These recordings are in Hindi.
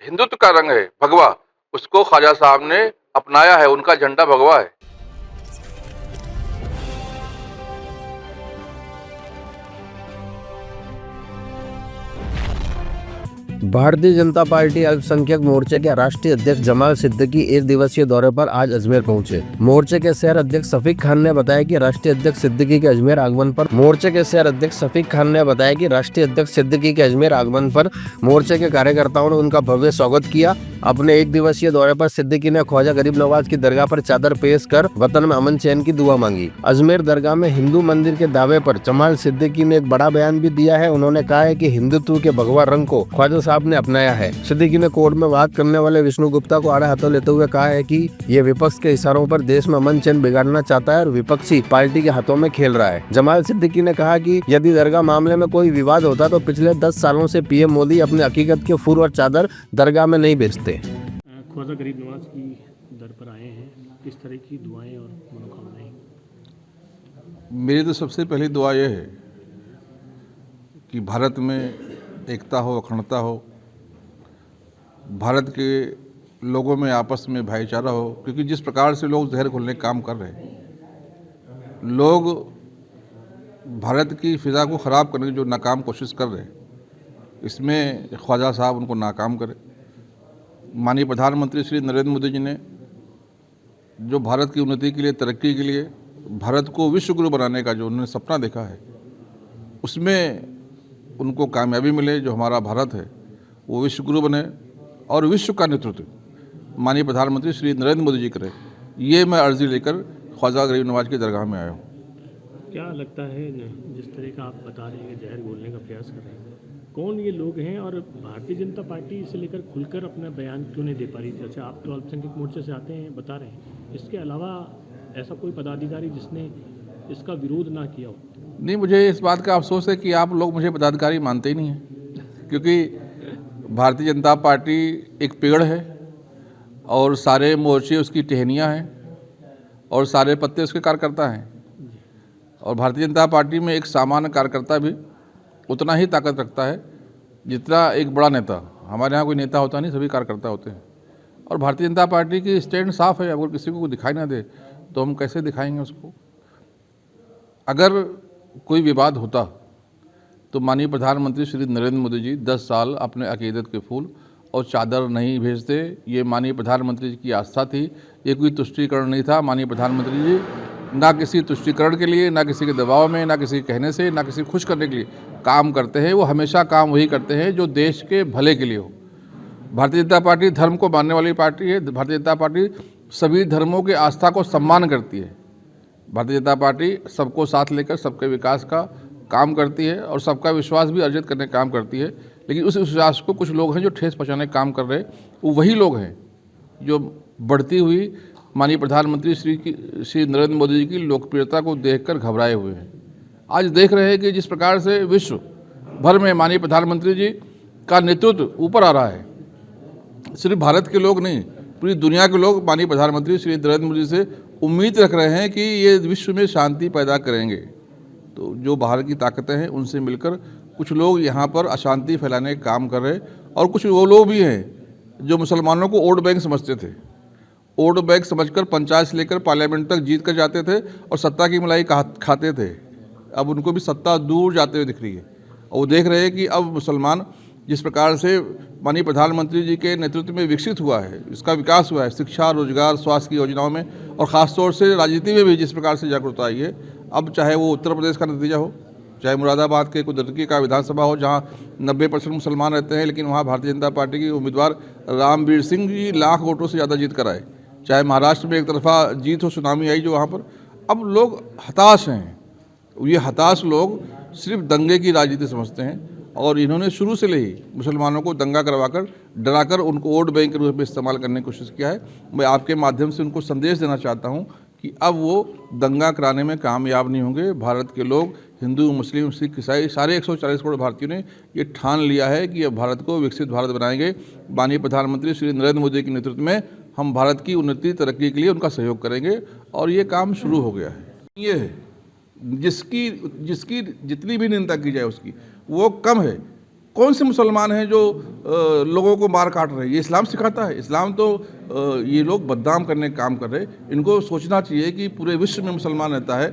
हिंदुत्व का रंग है भगवा, उसको ख्वाजा साहब ने अपनाया है, उनका झंडा भगवा है। भारतीय जनता पार्टी अल्पसंख्यक मोर्चे के राष्ट्रीय अध्यक्ष जमाल सिद्दीकी एक दिवसीय दौरे पर आज अजमेर पहुंचे। मोर्चे के शहर अध्यक्ष सफीक खान ने बताया कि राष्ट्रीय अध्यक्ष सिद्दीकी के अजमेर आगमन पर मोर्चे के कार्यकर्ताओं ने उनका भव्य स्वागत किया। अपने एक दिवसीय दौरे पर सिद्दीकी ने ख्वाजा गरीब नवाज की दरगाह पर चादर पेश कर वतन में अमन चैन की दुआ मांगी। अजमेर दरगाह में हिंदू मंदिर के दावे पर जमाल सिद्दीकी ने एक बड़ा बयान भी दिया है। उन्होंने कहा है कि हिंदुत्व के भगवा रंग को ख्वाजा साहब ने अपनाया है। सिद्दीकी ने कोर्ट में बात करने वाले विष्णु गुप्ता को आड़े हाथों लेते हुए कहा है कि ये विपक्ष के इशारों पर देश में अमन चैन बिगाड़ना चाहता है और विपक्षी पार्टी के हाथों में खेल रहा है। जमाल सिद्दीकी ने कहा कि यदि दरगाह मामले में कोई विवाद होता तो पिछले 10 सालों से पीएम मोदी अपने हकीकत के फूल और चादर दरगाह में नहीं भेजते। ख्वाजा गरीब नवाज की दर पर आए हैं, किस तरह की दुआएं और मनोकामनाएं? मेरी तो सबसे पहली दुआ यह है कि भारत में एकता हो, अखंडता हो, भारत के लोगों में आपस में भाईचारा हो, क्योंकि जिस प्रकार से लोग जहर घोलने का काम कर रहे हैं, लोग भारत की फ़िज़ा को ख़राब करने की जो नाकाम कोशिश कर रहे हैं, इसमें ख्वाजा साहब उनको नाकाम करें। माननीय प्रधानमंत्री श्री नरेंद्र मोदी जी ने जो भारत की उन्नति के लिए, तरक्की के लिए, भारत को विश्व गुरु बनाने का जो उन्होंने सपना देखा है, उसमें उनको कामयाबी मिले। जो हमारा भारत है वो विश्व गुरु बने और विश्व का नेतृत्व माननीय प्रधानमंत्री श्री नरेंद्र मोदी जी करें, ये मैं अर्जी लेकर ख्वाजा गरीब नवाज की दरगाह में आया हूँ। क्या लगता है जिस तरह का आप बता रहे हैं, जहर घोलने का प्रयास कर रहे हैं, कौन ये लोग हैं और भारतीय जनता पार्टी इसे लेकर खुलकर अपना बयान क्यों नहीं दे पा रही थी? अच्छा, आप तो अल्पसंख्यक मोर्चे से आते हैं, बता रहे हैं, इसके अलावा ऐसा कोई पदाधिकारी जिसने इसका विरोध ना किया हो? नहीं, मुझे इस बात का अफसोस है कि आप लोग मुझे पदाधिकारी मानते ही नहीं हैं, क्योंकि भारतीय जनता पार्टी एक पेड़ है और सारे मोर्चे उसकी टहनियाँ हैं और सारे पत्ते उसके कार्यकर्ता हैं। और भारतीय जनता पार्टी में एक सामान्य कार्यकर्ता भी उतना ही ताकत रखता है जितना एक बड़ा नेता। हमारे यहाँ कोई नेता होता नहीं, सभी कार्यकर्ता होते हैं। और भारतीय जनता पार्टी की स्टैंड साफ है। अगर किसी को दिखाई ना दे तो हम कैसे दिखाएंगे उसको? अगर कोई विवाद होता तो माननीय प्रधानमंत्री श्री नरेंद्र मोदी जी 10 साल अपने अकीदत के फूल और चादर नहीं भेजते। ये माननीय प्रधानमंत्री जी की आस्था थी, ये कोई तुष्टीकरण नहीं था। माननीय प्रधानमंत्री जी ना किसी तुष्टीकरण के लिए, ना किसी के दबाव में, ना किसी कहने से, ना किसी खुश करने के लिए काम करते हैं। वो हमेशा काम वही करते हैं जो देश के भले के लिए हो। भारतीय जनता पार्टी धर्म को मानने वाली पार्टी है। भारतीय जनता पार्टी सभी धर्मों के आस्था को सम्मान करती है। भारतीय जनता पार्टी सबको साथ लेकर सबके विकास का काम करती है और सबका विश्वास भी अर्जित करने का काम करती है। लेकिन उस विश्वास को कुछ लोग हैं जो ठेस पहुँचाने का काम कर रहे हैं। वो वही लोग हैं जो बढ़ती हुई माननीय प्रधानमंत्री श्री नरेंद्र मोदी जी की लोकप्रियता को देखकर घबराए हुए हैं। आज देख रहे हैं कि जिस प्रकार से विश्व भर में माननीय प्रधानमंत्री जी का नेतृत्व ऊपर आ रहा है, सिर्फ भारत के लोग नहीं, पूरी दुनिया के लोग माननीय प्रधानमंत्री श्री नरेंद्र मोदी से उम्मीद रख रहे हैं कि ये विश्व में शांति पैदा करेंगे। तो जो बाहर की ताकतें हैं उनसे मिलकर कुछ लोग यहाँ पर अशांति फैलाने का काम कर रहे हैं। और कुछ वो लोग भी हैं जो मुसलमानों को वोट बैंक समझते थे, वोट बैंक समझकर पंचायत से लेकर पार्लियामेंट तक जीत कर जाते थे और सत्ता की मलाई खाते थे। अब उनको भी सत्ता दूर जाते हुए दिख रही है और वो देख रहे हैं कि अब मुसलमान जिस प्रकार से माननीय प्रधानमंत्री जी के नेतृत्व में विकसित हुआ है, इसका विकास हुआ है शिक्षा, रोजगार, स्वास्थ्य की योजनाओं में, और ख़ासतौर से राजनीति में भी जिस प्रकार से जागरूकता आई है। अब चाहे वो उत्तर प्रदेश का नतीजा हो, चाहे मुरादाबाद के कुदरती का विधानसभा हो जहाँ 90% मुसलमान रहते हैं, लेकिन वहाँ भारतीय जनता पार्टी की उम्मीदवार रामवीर सिंह जी लाख वोटों से ज़्यादा जीत कर आए। चाहे महाराष्ट्र में एक तरफा जीत हो, सुनामी आई जो वहाँ पर, अब लोग हताश हैं। ये हताश लोग सिर्फ दंगे की राजनीति समझते हैं और इन्होंने शुरू से ले ही मुसलमानों को दंगा करवाकर, डराकर उनको वोट बैंक के रूप में इस्तेमाल करने की कोशिश किया है। मैं आपके माध्यम से उनको संदेश देना चाहता हूँ कि अब वो दंगा कराने में कामयाब नहीं होंगे। भारत के लोग, हिंदू, मुस्लिम, सिख, ईसाई, सारे 140 करोड़ भारतीयों ने ये ठान लिया है कि अब भारत को विकसित भारत बनाएंगे। माननीय प्रधानमंत्री श्री नरेंद्र मोदी के नेतृत्व में हम भारत की उन्नति, तरक्की के लिए उनका सहयोग करेंगे और ये काम शुरू हो गया है। ये है जिसकी जितनी भी निंदा की जाए उसकी वो कम है। कौन से मुसलमान हैं जो लोगों को मार काट रहे हैं? ये इस्लाम सिखाता है? इस्लाम तो ये लोग बदनाम करने का काम कर रहे हैं। इनको सोचना चाहिए कि पूरे विश्व में मुसलमान रहता है,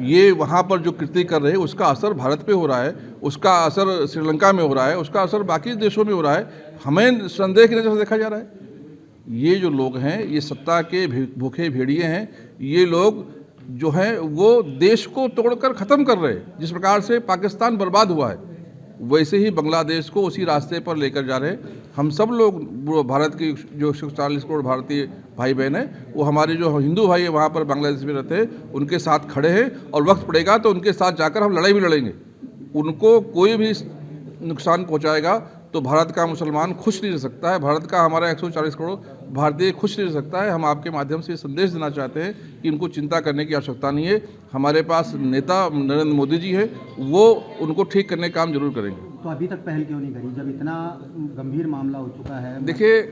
ये वहाँ पर जो कृत्य कर रहे हैं उसका असर भारत पे हो रहा है, उसका असर श्रीलंका में हो रहा है, उसका असर बाकी देशों में हो रहा है, हमें संदेह की नज़र से देखा जा रहा है। ये जो लोग हैं ये सत्ता के भूखे भेड़िए हैं। ये लोग जो हैं वो देश को तोड़कर ख़त्म कर रहे हैं। जिस प्रकार से पाकिस्तान बर्बाद हुआ है वैसे ही बांग्लादेश को उसी रास्ते पर लेकर जा रहे हैं। हम सब लोग भारत की जो 140 करोड़ भारतीय भाई बहन हैं, वो हमारे जो हिंदू भाई है वहाँ पर बांग्लादेश में रहते हैं, उनके साथ खड़े हैं और वक्त पड़ेगा तो उनके साथ जाकर हम लड़ाई भी लड़ेंगे। उनको कोई भी नुकसान पहुँचाएगा तो भारत का मुसलमान खुश नहीं रह सकता है, भारत का हमारा 140 करोड़ भारतीय खुश नहीं रह सकता है। हम आपके माध्यम से संदेश देना चाहते हैं कि इनको चिंता करने की आवश्यकता नहीं है। हमारे पास नेता नरेंद्र मोदी जी है, वो उनको ठीक करने का काम जरूर करेंगे। तो अभी तक पहल क्यों नहीं करी जब इतना गंभीर मामला हो चुका है? देखिए,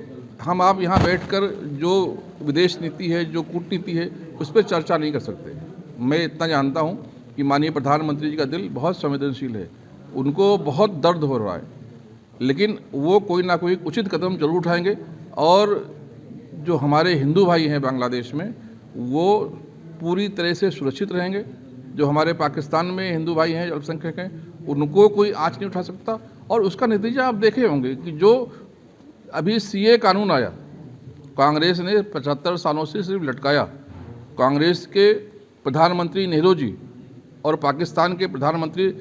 हम आप यहाँ बैठकर जो विदेश नीति है, जो कूटनीति है, उस पर चर्चा नहीं कर सकते। मैं इतना जानता हूँ कि माननीय प्रधानमंत्री जी का दिल बहुत संवेदनशील है, उनको बहुत दर्द हो रहा है, लेकिन वो कोई ना कोई उचित कदम जरूर उठाएंगे और जो हमारे हिंदू भाई हैं बांग्लादेश में वो पूरी तरह से सुरक्षित रहेंगे। जो हमारे पाकिस्तान में हिंदू भाई हैं, अल्पसंख्यक हैं, उनको कोई आँच नहीं उठा सकता। और उसका नतीजा आप देखे होंगे कि जो अभी सीए कानून आया, कांग्रेस ने 75 सालों से सिर्फ लटकाया। कांग्रेस के प्रधानमंत्री नेहरू जी और पाकिस्तान के प्रधानमंत्री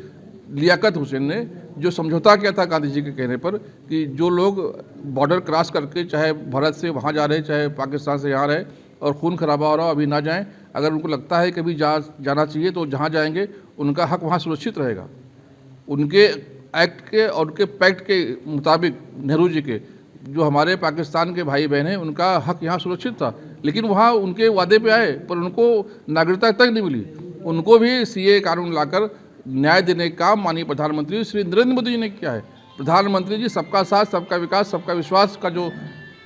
लियाकत हुसैन ने जो समझौता किया था गांधी जी के कहने पर कि जो लोग बॉर्डर क्रॉस करके चाहे भारत से वहाँ जा रहे चाहे पाकिस्तान से यहाँ रहे और खून खराबा हो रहा हो, अभी ना जाएं। अगर उनको लगता है कभी जाना चाहिए तो जहाँ जाएंगे उनका हक वहाँ सुरक्षित रहेगा। उनके एक्ट के और उनके पैक्ट के मुताबिक नेहरू जी के जो हमारे पाकिस्तान के भाई बहन हैं उनका हक यहाँ सुरक्षित था, लेकिन वहाँ उनके वादे पे आए पर उनको नागरिकता तक नहीं मिली। उनको भी सीए कानून लाकर न्याय देने का काम माननीय प्रधानमंत्री श्री नरेंद्र मोदी जी ने किया है। प्रधानमंत्री जी सबका साथ, सबका विकास, सबका विश्वास का जो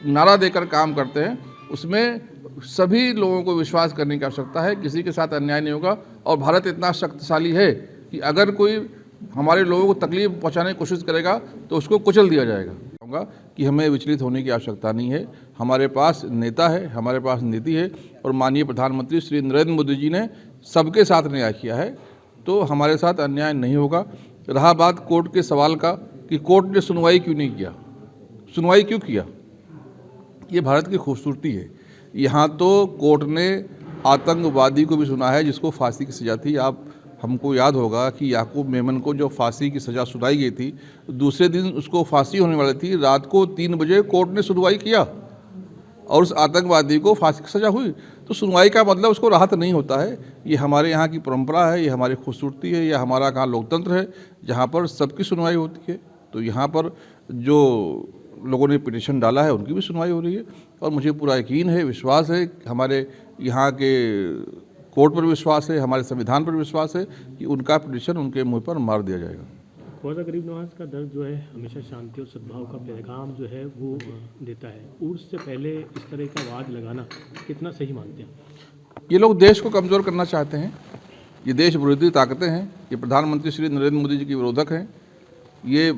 नारा देकर काम करते हैं, उसमें सभी लोगों को विश्वास करने की आवश्यकता है। किसी के साथ अन्याय नहीं होगा और भारत इतना शक्तिशाली है कि अगर कोई हमारे लोगों को तकलीफ पहुंचाने की कोशिश करेगा तो उसको कुचल दिया जाएगा। कहूँगा कि हमें विचलित होने की आवश्यकता नहीं है। हमारे पास नेता है, हमारे पास नीति है और माननीय प्रधानमंत्री श्री नरेंद्र मोदी जी ने सबके साथ न्याय किया है, तो हमारे साथ अन्याय नहीं होगा। रहा बात कोर्ट के सवाल का कि कोर्ट ने सुनवाई क्यों नहीं किया, सुनवाई क्यों किया, ये भारत की खूबसूरती है। यहाँ तो कोर्ट ने आतंकवादी को भी सुना है जिसको फांसी की सज़ा थी। आप हमको याद होगा कि याकूब मेमन को जो फांसी की सज़ा सुनाई गई थी, दूसरे दिन उसको फांसी होने वाली थी, रात को 3 बजे कोर्ट ने सुनवाई किया और उस आतंकवादी को फांसी की सज़ा हुई। तो सुनवाई का मतलब उसको राहत नहीं होता है। ये हमारे यहाँ की परंपरा है, ये हमारी खूबसूरती है, ये हमारा कहाँ लोकतंत्र है जहाँ पर सबकी सुनवाई होती है। तो यहाँ पर जो लोगों ने पिटीशन डाला है उनकी भी सुनवाई हो रही है और मुझे पूरा यकीन है, विश्वास है, हमारे यहाँ के कोर्ट पर विश्वास है, हमारे संविधान पर विश्वास है कि उनका पिटीशन उनके मुँह पर मार दिया जाएगा। ख्वाजा गरीब नवाज का दर्द जो है हमेशा शांति और सद्भाव का पैगाम जो है वो देता है। उर्स से पहले इस तरह का वाद लगाना कितना सही मानते हैं? ये लोग देश को कमज़ोर करना चाहते हैं। ये देश विरोधी ताकतें हैं। ये प्रधानमंत्री श्री नरेंद्र मोदी जी के विरोधक हैं। ये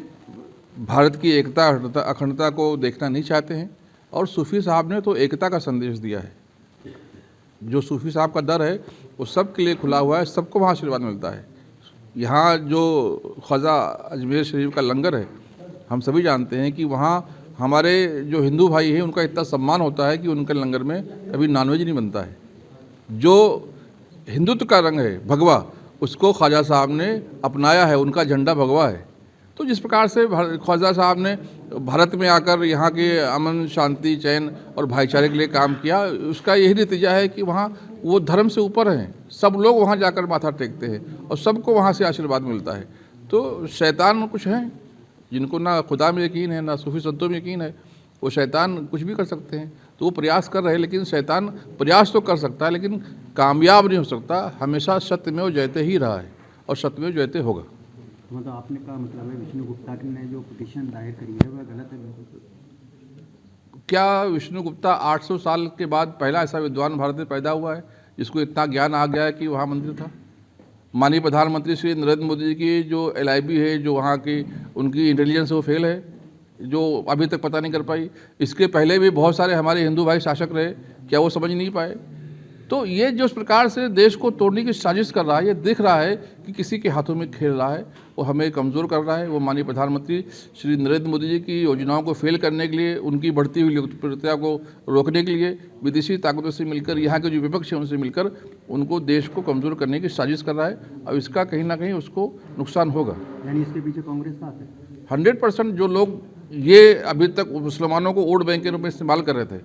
भारत की एकता अखंडता को देखना नहीं चाहते हैं और सूफ़ी साहब ने तो एकता का संदेश दिया है। जो सूफ़ी साहब का दर है वो सबके लिए खुला हुआ है, सबको वहाँ आशीर्वाद मिलता है। यहाँ जो ख्वाजा अजमेर शरीफ का लंगर है, हम सभी जानते हैं कि वहाँ हमारे जो हिंदू भाई हैं उनका इतना सम्मान होता है कि उनके लंगर में कभी नॉनवेज नहीं बनता है। जो हिंदुत्व का रंग है भगवा, उसको ख्वाजा साहब ने अपनाया है, उनका झंडा भगवा है। तो जिस प्रकार से ख्वाजा साहब ने भारत में आकर यहाँ के अमन, शांति, चैन और भाईचारे के लिए काम किया, उसका यही नतीजा है कि वहाँ वो धर्म से ऊपर हैं। सब लोग वहाँ जाकर माथा टेकते हैं और सबको वहाँ से आशीर्वाद मिलता है। तो शैतान कुछ हैं जिनको ना खुदा में यकीन है, ना सूफी संतों में यकीन है, वो शैतान कुछ भी कर सकते हैं। तो वो प्रयास कर रहे हैं, लेकिन शैतान प्रयास तो कर सकता है लेकिन कामयाब नहीं हो सकता। हमेशा सत्यमेव जयते ही रहा है और सत्यमेव जयते होगा। मतलब आपने का मतलब है विष्णु गुप्ता ने जो पिटीशन दायर करी है वह गलत है? क्या विष्णु गुप्ता 800 साल के बाद पहला ऐसा विद्वान भारत में पैदा हुआ है जिसको इतना ज्ञान आ गया है कि वहाँ मंदिर था? माननीय प्रधानमंत्री श्री नरेंद्र मोदी जी की जो LIB है, जो वहाँ की उनकी इंटेलिजेंस वो फेल है, जो अभी तक पता नहीं कर पाई। इसके पहले भी बहुत सारे हमारे हिंदू भाई शासक रहे, क्या वो समझ नहीं पाए? तो ये जो इस प्रकार से देश को तोड़ने की साजिश कर रहा है, ये दिख रहा है कि किसी के हाथों में खेल रहा है, वो हमें कमज़ोर कर रहा है। वो माननीय प्रधानमंत्री श्री नरेंद्र मोदी जी की योजनाओं को फेल करने के लिए, उनकी बढ़ती हुई लोकप्रियता को रोकने के लिए विदेशी ताकतों से मिलकर, यहाँ के जो विपक्ष है उनसे मिलकर उनको देश को कमज़ोर करने की साजिश कर रहा है, और इसका कहीं ना कहीं उसको नुकसान होगा। यानी इसके पीछे कांग्रेस का हाथ है। 100% जो लोग ये अभी तक मुसलमानों को वोट बैंक के रूप में इस्तेमाल कर रहे थे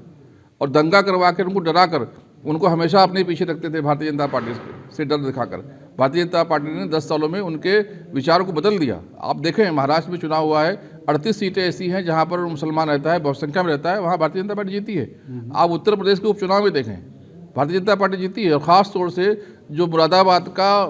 और दंगा करवा कर उनको डरा कर उनको हमेशा अपने पीछे रखते थे, भारतीय जनता पार्टी से डर दिखाकर, भारतीय जनता पार्टी ने 10 सालों में उनके विचारों को बदल दिया। आप देखें, महाराष्ट्र में चुनाव हुआ है, 38 सीटें ऐसी हैं जहां पर मुसलमान रहता है, बहुसंख्या में रहता है, वहां भारतीय जनता पार्टी जीती है। आप उत्तर प्रदेश के उपचुनाव में देखें, भारतीय जनता पार्टी जीती है, और ख़ास तौर से जो मुरादाबाद का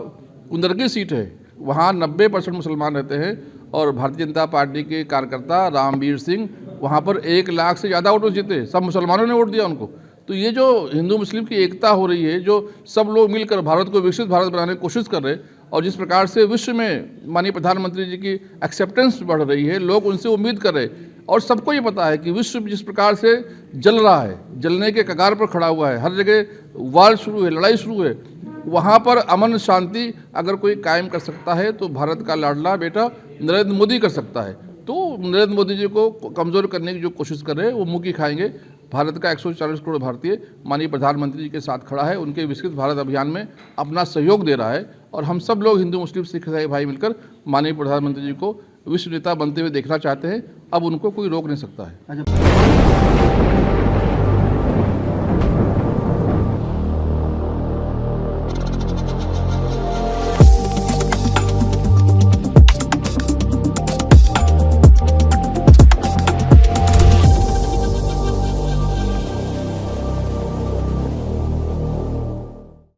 कुंदरगी सीट है वहाँ 90% मुसलमान रहते हैं, और भारतीय जनता पार्टी के कार्यकर्ता रामवीर सिंह वहाँ पर 1 लाख से ज़्यादा वोटों जीते, सब मुसलमानों ने वोट दिया उनको। तो ये जो हिंदू मुस्लिम की एकता हो रही है, जो सब लोग मिलकर भारत को विकसित भारत बनाने की कोशिश कर रहे हैं, और जिस प्रकार से विश्व में माननीय प्रधानमंत्री जी की एक्सेप्टेंस बढ़ रही है, लोग उनसे उम्मीद कर रहे हैं, और सबको ये पता है कि विश्व जिस प्रकार से जल रहा है, जलने के कगार पर खड़ा हुआ है, हर जगह वार शुरू है, लड़ाई शुरू है, वहाँ पर अमन शांति अगर कोई कायम कर सकता है तो भारत का लाडला बेटा नरेंद्र मोदी कर सकता है। तो नरेंद्र मोदी जी को कमज़ोर करने की जो कोशिश कर रहे हैं वो मुँह की खाएंगे। भारत का 140 करोड़ भारतीय माननीय प्रधानमंत्री जी के साथ खड़ा है, उनके विकसित भारत अभियान में अपना सहयोग दे रहा है, और हम सब लोग हिंदू मुस्लिम सिख ईसाई भाई मिलकर माननीय प्रधानमंत्री जी को विश्व नेता बनते हुए देखना चाहते हैं। अब उनको कोई रोक नहीं सकता है।